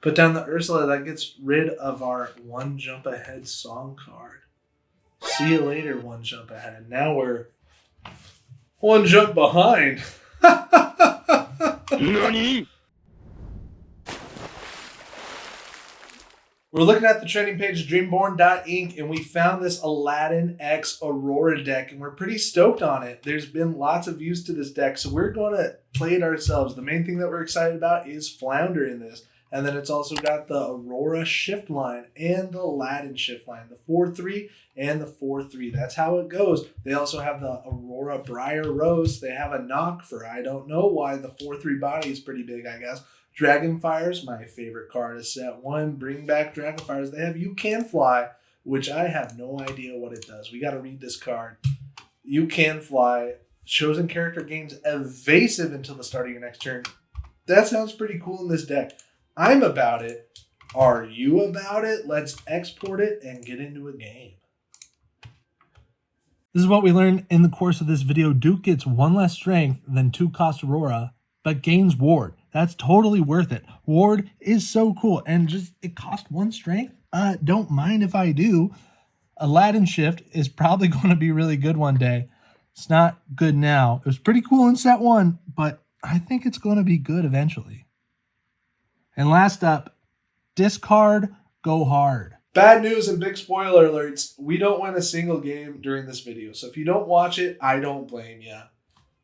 Put down the Ursula. That gets rid of our one jump ahead song card. See you later, one jump ahead. Now we're one jump behind. NANI?! We're looking at the trending page of Dreamborn.inc, and we found this Aladdin X Aurora deck, and we're pretty stoked on it. There's been lots of views to this deck, so we're going to play it ourselves. The main thing that we're excited about is Flounder in this, and then it's also got the Aurora shift line and the Aladdin shift line, the 4-3 and the 4-3. That's how it goes. They also have the Aurora Briar Rose. They have a knock for, I don't know why, the 4-3 body is pretty big, I guess. Dragonfires, my favorite card is set 1. Bring back Dragonfires. They have You Can Fly, which I have no idea what it does. We got to read this card. You Can Fly. Chosen character gains evasive until the start of your next turn. That sounds pretty cool in this deck. I'm about it. Are you about it? Let's export it and get into a game. This is what we learned in the course of this video. Duke gets 1 less strength than 2 cost Aurora, but gains Ward. That's totally worth it. Ward is so cool. And just, it cost 1 strength. Don't mind if I do. Aladdin Shift is probably going to be really good one day. It's not good now. It was pretty cool in set 1, but I think it's going to be good eventually. And last up, discard, go hard. Bad news and big spoiler alerts. We don't win a single game during this video. So if you don't watch it, I don't blame you.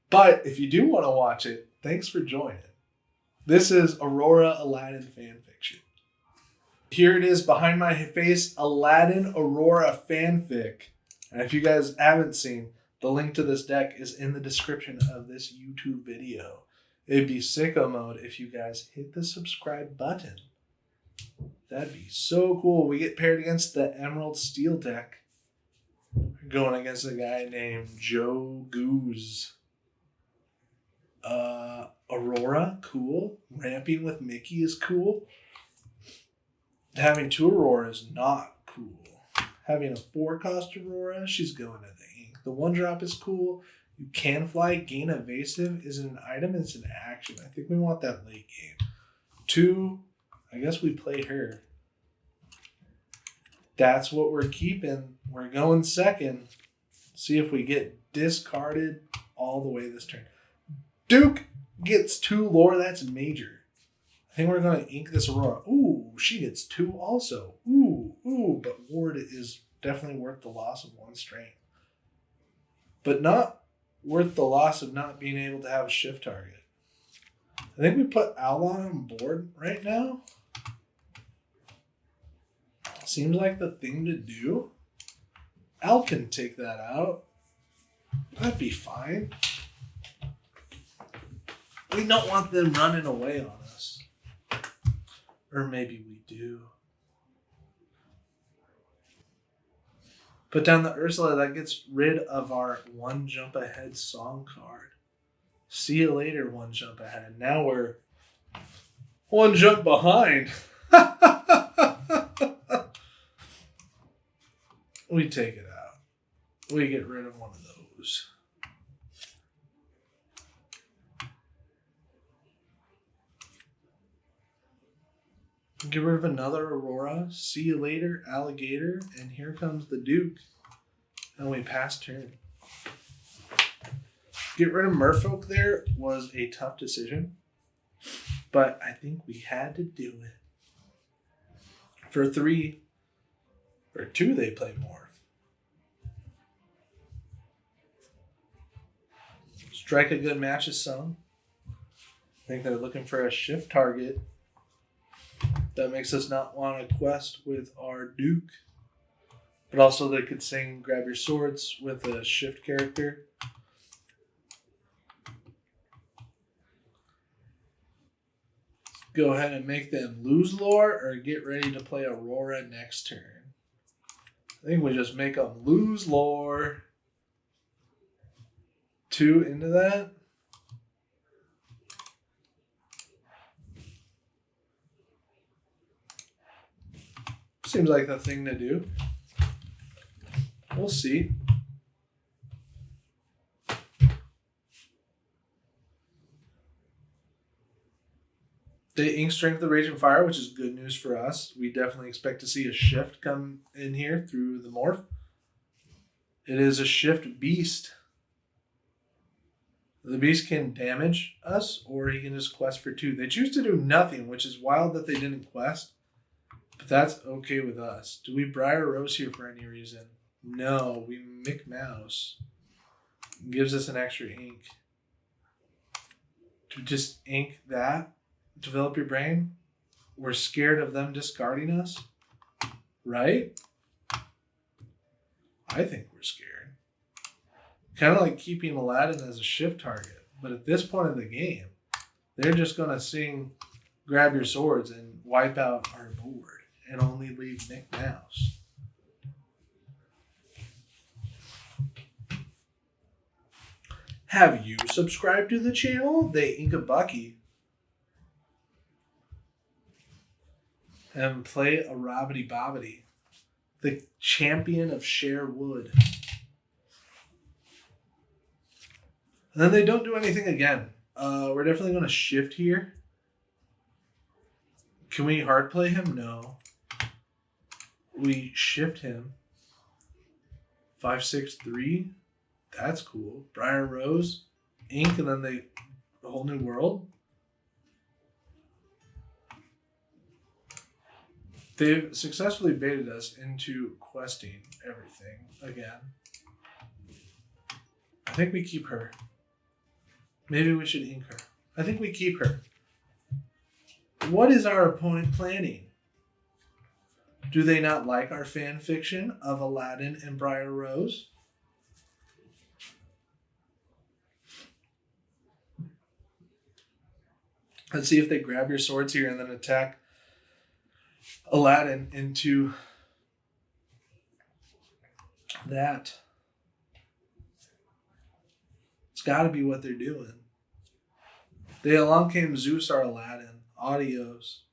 But if you do want to watch it, thanks for joining. This is Aurora Aladdin fanfiction. Here it is behind my face, Aladdin Aurora fanfic. And if you guys haven't seen, the link to this deck is in the description of this YouTube video. It'd be sicko mode if you guys hit the subscribe button. That'd be so cool. We get paired against the Emerald Steel deck. We're going against a guy named Joe Goose. Aurora, cool. Ramping with Mickey is cool. Having 2 Aurora is not cool. Having a 4-cost Aurora, she's going to the ink. The 1-drop is cool. You Can Fly, gain evasive isn't an item, it's an action. I think we want that late game. 2, I guess we play her. That's what we're keeping. We're going second. See if we get discarded all the way this turn. Duke gets 2 lore. That's major. I think we're going to ink this Aurora. Ooh, she gets 2 also. Ooh, but Ward is definitely worth the loss of 1 strength. But not worth the loss of not being able to have a shift target. I think we put Owl on board right now. Seems like the thing to do. Al can take that out. That'd be fine. We don't want them running away on us. Or maybe we do. Put down the Ursula. That gets rid of our one jump ahead song card. See you later, one jump ahead. Now we're one jump behind. We take it out. We get rid of one of those. Get rid of another Aurora. See you later, alligator. And here comes the Duke. And we pass turn. Get rid of Merfolk there was a tough decision. But I think we had to do it. For 3, or 2, they play Morph. Strike a good match is sung. I think they're looking for a shift target. That makes us not want to quest with our Duke. But also they could sing Grab Your Swords with a shift character. Go ahead and make them lose lore or get ready to play Aurora next turn. I think we just make them lose lore. 2 into that. Seems like the thing to do. We'll see. They ink Strength of Raging Fire, which is good news for us. We definitely expect to see a shift come in here through the morph. It is a shift beast. The beast can damage us, or he can just quest for 2. They choose to do nothing, which is wild that they didn't quest. But that's okay with us. Do we Briar Rose here for any reason? No, we Mick Mouse. Gives us an extra ink. To just ink that? Develop your brain? We're scared of them discarding us? Right? I think we're scared. Kind of like keeping Aladdin as a shift target. But at this point in the game, they're just going to sing Grab Your Swords and wipe out our board and only leave Mick Mouse. Have you subscribed to the channel? They ink a Bucky and play a Robbity Bobbity, the champion of Sherwood. And then they don't do anything again. We're definitely going to shift here. Can we hard play him? No. We shift him. 5, 6, 3. That's cool. Briar Rose, ink, and then they a whole new world. They've successfully baited us into questing everything again. I think we keep her. Maybe we should ink her. I think we keep her. What is our opponent planning? Do they not like our fan fiction of Aladdin and Briar Rose? Let's see if they grab your swords here and then attack Aladdin into that. It's got to be what they're doing. They along came Zeus, our Aladdin. Adios.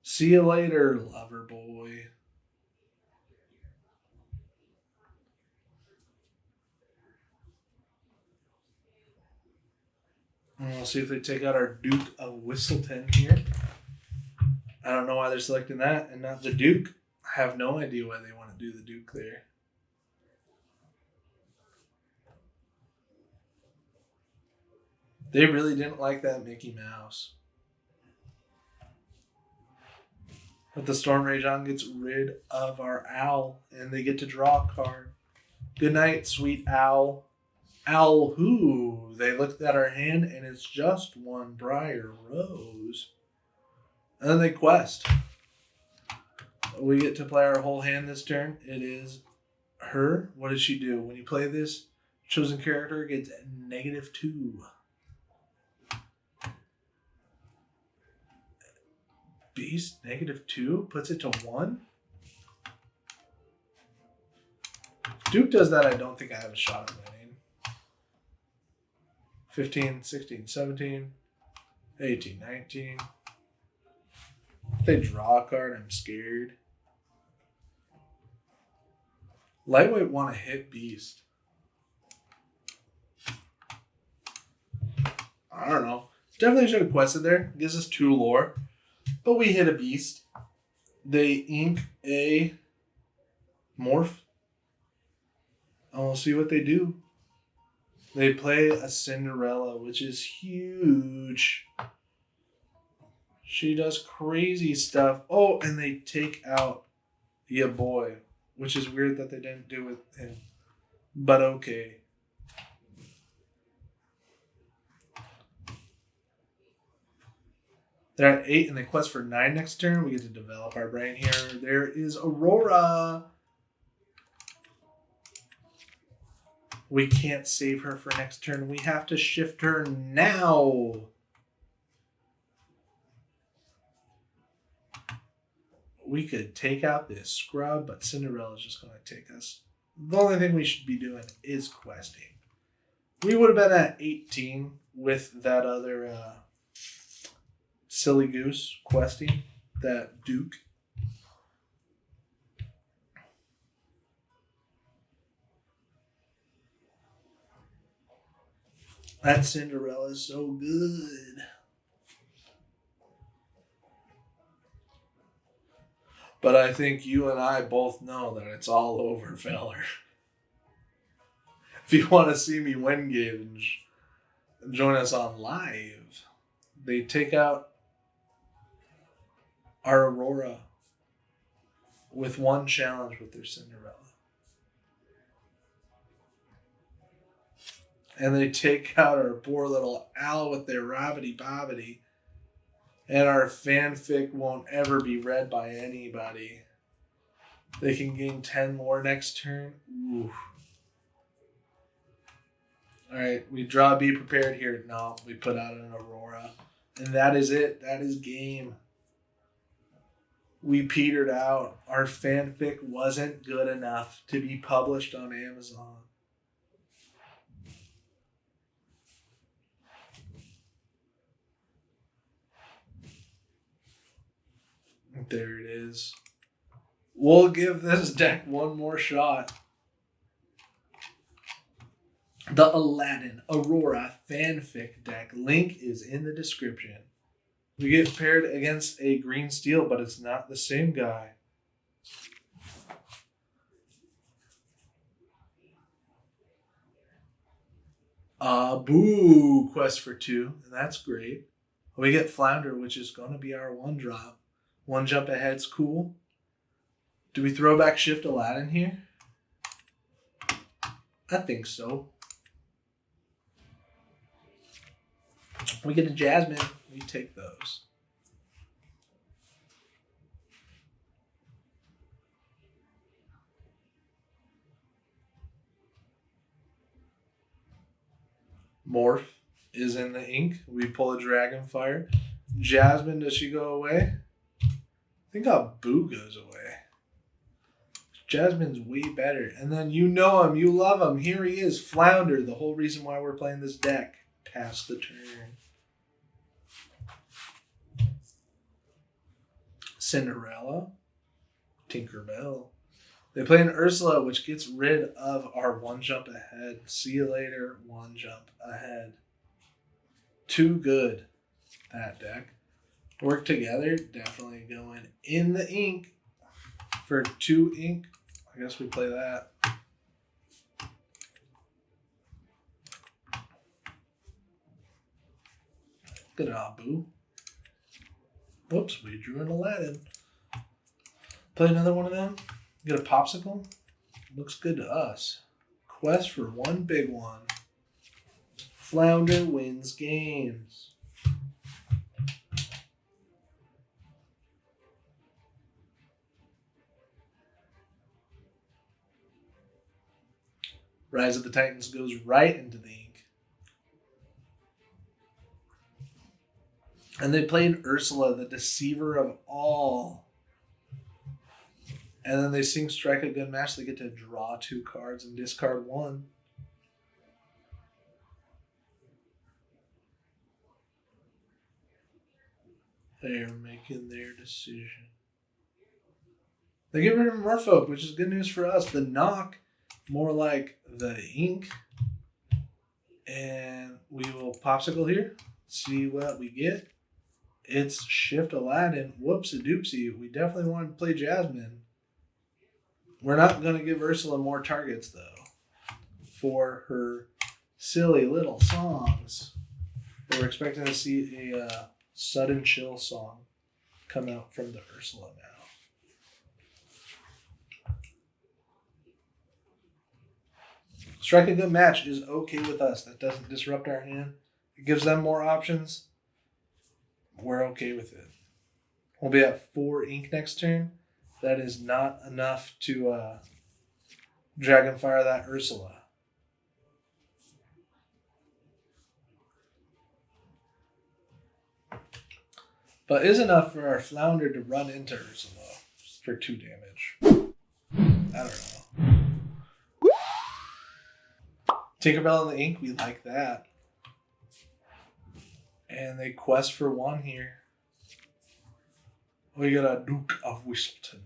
See you later, lover boy. And we'll see if they take out our Duke of Whistleton here. I don't know why they're selecting that and not the Duke. I have no idea why they want to do the Duke there. They really didn't like that Mickey Mouse. But the Storm Rage on gets rid of our owl, and they get to draw a card. Good night, sweet owl. Owl who? They looked at our hand, and it's just one Briar Rose. And then they quest. We get to play our whole hand this turn. It is her. What does she do? When you play this, chosen character gets -2. Beast, -2, puts it to 1. If Duke does that, I don't think I have a shot at winning. 15, 16, 17, 18, 19. If they draw a card, I'm scared. Lightweight want to hit Beast. I don't know. Definitely should have quested there. Gives us 2 lore. But we hit a Beast. They ink a Morph. And we'll see what they do. They play a Cinderella, which is huge. She does crazy stuff. Oh, and they take out Ya Boy, which is weird that they didn't do with him. But okay. They're at 8 and they quest for 9 next turn. We get to develop our brain here. There is Aurora. We can't save her for next turn. We have to shift her now. We could take out this scrub, but Cinderella's just going to take us. The only thing we should be doing is questing. We would have been at 18 with that other silly goose questing, that Duke. That Cinderella is so good. But I think you and I both know that it's all over, feller. If you want to see me win games, join us on live. They take out our Aurora with one challenge with their Cinderella. And they take out our poor little Al with their Rabbity Bobbity. And our fanfic won't ever be read by anybody. They can gain 10 more next turn. Ooh. Alright, we draw Be Prepared here. No, we put out an Aurora. And that is it. That is game. We petered out. Our fanfic wasn't good enough to be published on Amazon. There it is. We'll give this deck one more shot. The Aladdin Aurora fanfic deck. Link is in the description. We get paired against a green steel, but it's not the same guy. Boo! Quest for 2. And that's great. We get Flounder, which is going to be our 1-drop. 1 jump ahead's cool. Do we throw back Shift Aladdin here? I think so. We get a Jasmine. We take those. Morph is in the ink. We pull a Dragonfire. Jasmine, does she go away? I think Boo goes away. Jasmine's way better. And then you know him. You love him. Here he is. Flounder. The whole reason why we're playing this deck. Pass the turn. Cinderella. Tinkerbell. They play an Ursula, which gets rid of our 1 jump ahead. See you later. 1 jump ahead. Too good. That deck. Work together. Definitely going in the ink for 2 ink. I guess we play that. Good job, Boo. Whoops, we drew an Aladdin. Play another one of them. Get a Popsicle. Looks good to us. Quest for 1 big one. Flounder wins games. Rise of the Titans goes right into the ink. And they played Ursula, the deceiver of all. And then they sing Strike a Good Match. They get to draw 2 cards and discard 1. They're making their decision. They get rid of Merfolk, which is good news for us. The knock, more like the ink. And we will Popsicle here. See what we get. It's Shift Aladdin. Whoops-a-doopsie. We definitely want to play Jasmine. We're not going to give Ursula more targets, though, for her silly little songs. But we're expecting to see a Sudden Chill song come out from the Ursula now. Strike a Good Match is okay with us. That doesn't disrupt our hand. It gives them more options. We're okay with it. We'll be at 4 ink next turn. That is not enough to Dragonfire that Ursula. But is enough for our Flounder to run into Ursula for 2 damage. I don't know. Tinkerbell in the ink, we like that. And they quest for 1 here. We got a Duke of Whistleton.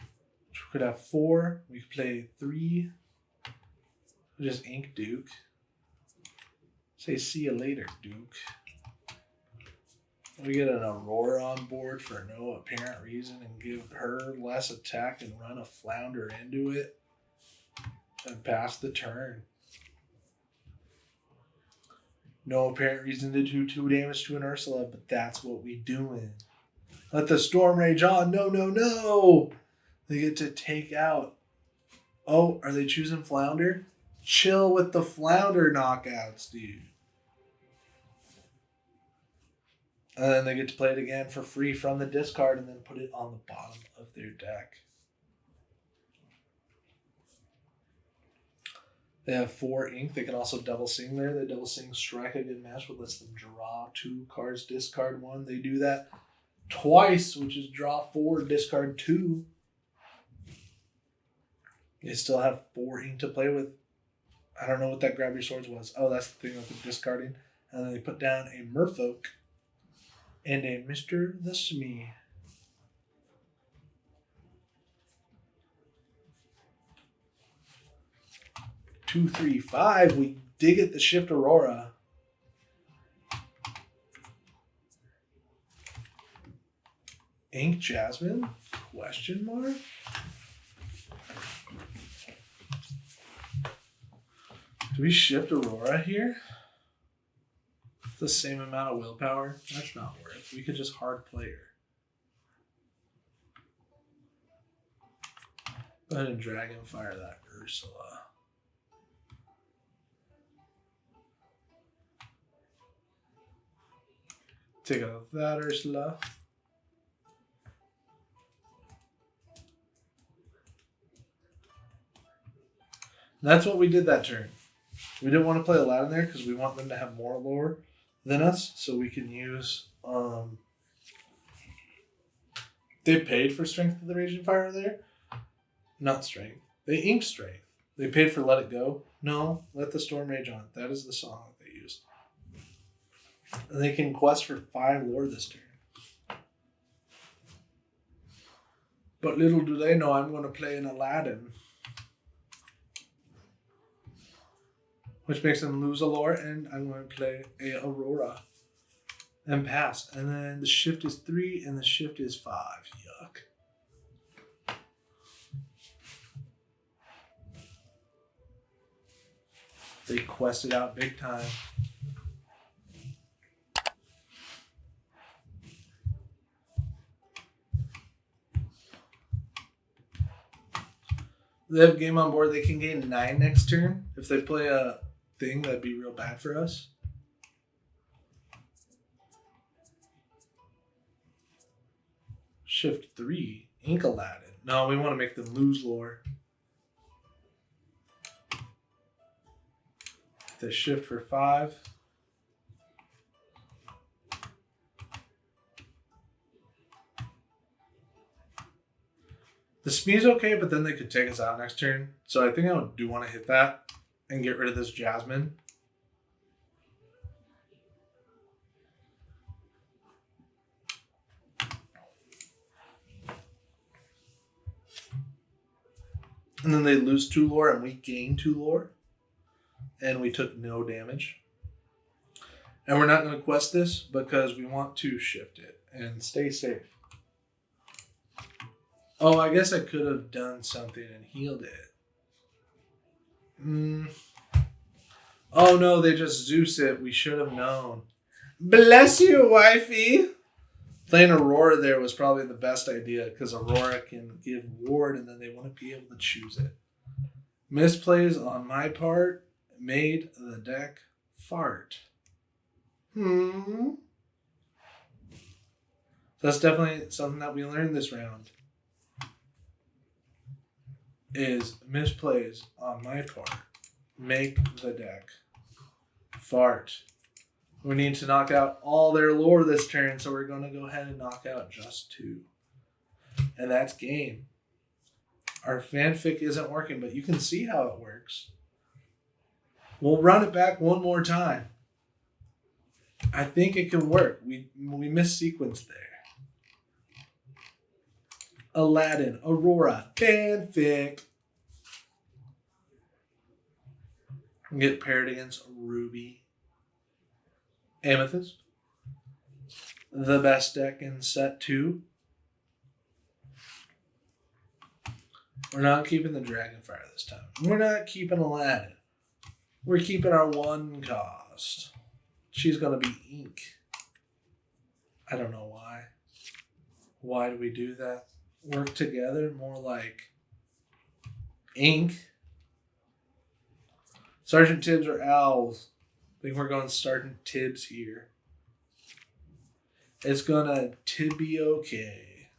We could have 4. We could play 3. We just ink Duke. Say see you later, Duke. We get an Aurora on board for no apparent reason and give her less attack and run a Flounder into it and pass the turn. No apparent reason to do 2 damage to an Ursula, but that's what we doing. Let the Storm Rage on. No, no, no. They get to take out. Oh, are they choosing Flounder? Chill with the Flounder knockouts, dude. And then they get to play it again for free from the discard and then put it on the bottom of their deck. They have 4 ink. They can also double sing there. They double sing strike a good match, but lets them draw 2 cards, discard 1. They do that twice, which is draw 4, discard 2. They still have 4 ink to play with. I don't know what that grab your swords was. Oh, that's the thing with the discarding. And then they put down a Merfolk and a Mr. the Smee. 2, 3, 5. We dig at the Shift Aurora. Ink Jasmine? Question mark? Do we shift Aurora here? It's the same amount of willpower. That's not worth it. We could just hard play her. Go ahead and Dragonfire that Ursula. Take out that Ursula. That's what we did that turn. We didn't want to play Aladdin there because we want them to have more lore than us, so we can use. They paid for Strength of the Raging Fire there. Not Strength. They inked Strength. They paid for Let It Go. No, Let the Storm Rage On. That is the song that they used. And they can quest for 5 lore this turn. But little do they know I'm going to play an Aladdin. Which makes them lose a lore, and I'm going to play a Aurora. And pass. And then the shift is 3, and the shift is 5. Yuck. They quested out big time. They have a game on board. They can gain 9 next turn. If they play a thing, that'd be real bad for us. Shift 3. Ink Aladdin. No, we want to make them lose lore. They shift for 5. The Smee's okay, but then they could take us out next turn. So I think I do want to hit that and get rid of this Jasmine. And then they lose 2 lore and we gain 2 lore. And we took no damage. And we're not going to quest this because we want to shift it and stay safe. Oh, I guess I could have done something and healed it. Oh no, they just Zeus it. We should have known. Bless you, wifey. Playing Aurora there was probably the best idea because Aurora can give ward and then they want to be able to choose it. Misplays on my part made the deck fart. That's definitely something that we learned this round. Is misplays on my part make the deck fart. We need to knock out all their lore this turn, so we're going to go ahead and knock out just 2. And that's game. Our fanfic isn't working, but you can see how it works. We'll run it back one more time. I think it can work. We missequenced there. Aladdin, Aurora, fanfic. Get paired against Ruby. Amethyst. the best deck in set 2. We're not keeping the Dragonfire this time. We're not keeping Aladdin. We're keeping our 1 cost. She's going to be ink. I don't know why. Why do we do that? Work together? More like ink. Sergeant Tibbs or Owls? I think we're going Sergeant Tibbs here. It's gonna Tibby okay.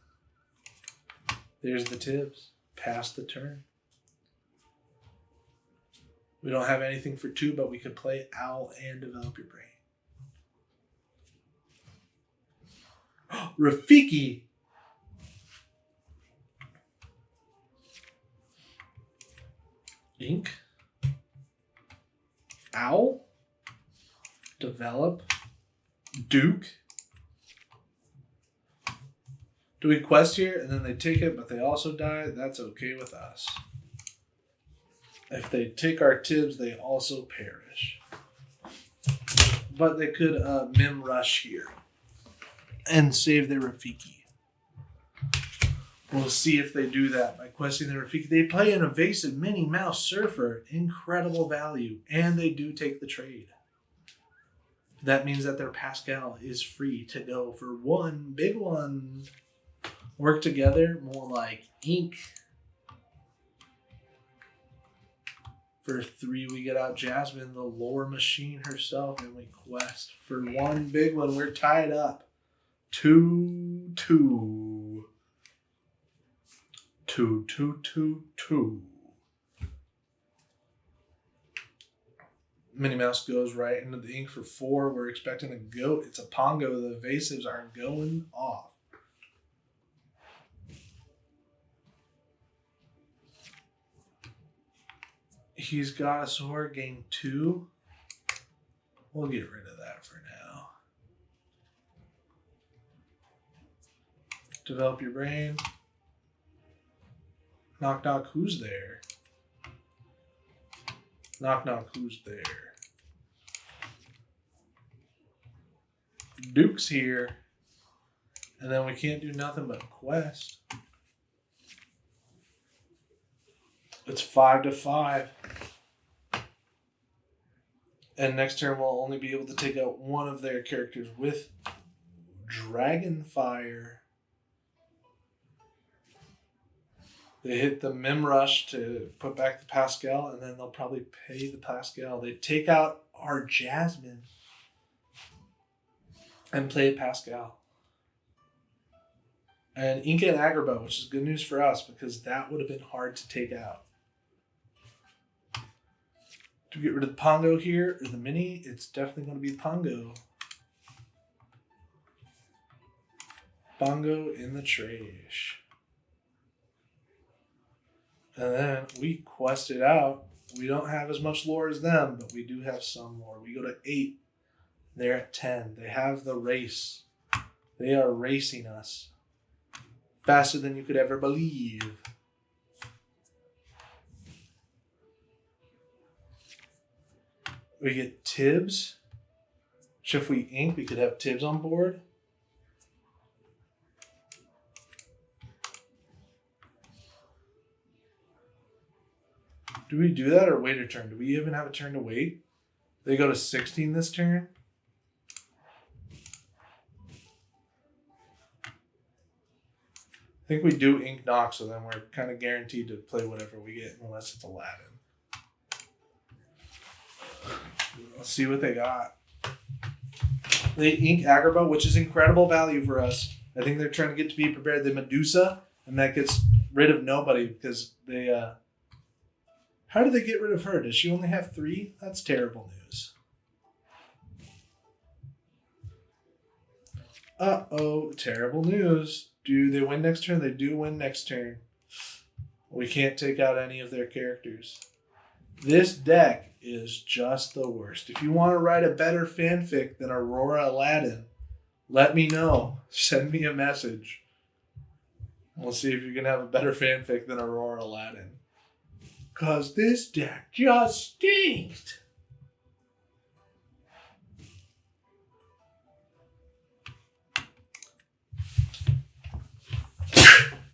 There's the Tibbs. Pass the turn. We don't have anything for 2, but we could play Owl and Develop Your Brain. Rafiki! Ink. Owl. Develop. Duke. Do we quest here and then they take it but they also die? That's okay with us. If they take our Tibbs, they also perish. But they could Mim Rush here and save their Rafiki. We'll see if they do that by questing their Rafiki. They play an evasive Minnie Mouse Surfer. Incredible value. And they do take the trade. That means that their Pascal is free to go for 1 big one. Work together, more like ink. For 3, we get out Jasmine, the lore machine herself, and we quest for 1 big one. We're tied up. 2-2. 2-2-2-2. Minnie Mouse goes right into the ink for 4. We're expecting a goat. It's a Pongo. The evasives are going off. He's got a sword, gain 2. We'll get rid of that for now. Develop your brain. Knock knock, who's there? Knock knock, who's there? Duke's here. And then we can't do nothing but quest. It's 5-5. And next turn we'll only be able to take out 1 of their characters with Dragonfire. They hit the Mim Rush to put back the Pascal, and then they'll probably pay the Pascal. They take out our Jasmine and play Pascal. And Inca and Agrabah, which is good news for us because that would have been hard to take out. Do we get rid of the Pongo here or the Mini? It's definitely going to be the Pongo. Pongo in the trash. And then we quest it out. We don't have as much lore as them, but we do have some lore. We go to 8. They're at 10. They have the race. They are racing us. Faster than you could ever believe. We get Tibbs. So if we ink, we could have Tibbs on board. Do we do that or wait a turn? Do we even have a turn to wait? They go to 16 this turn. I think we do ink knock, so then we're kind of guaranteed to play whatever we get unless it's Aladdin. Let's see what they got. They ink Agrabah, which is incredible value for us. I think they're trying to get to be prepared. They Medusa, and that gets rid of nobody because they... How do they get rid of her? Does she only have 3? That's terrible news. Uh-oh, terrible news. Do they win next turn? They do win next turn. We can't take out any of their characters. This deck is just the worst. If you want to write a better fanfic than Aurora Aladdin, let me know. Send me a message. We'll see if you can have a better fanfic than Aurora Aladdin. Because this deck just stinks.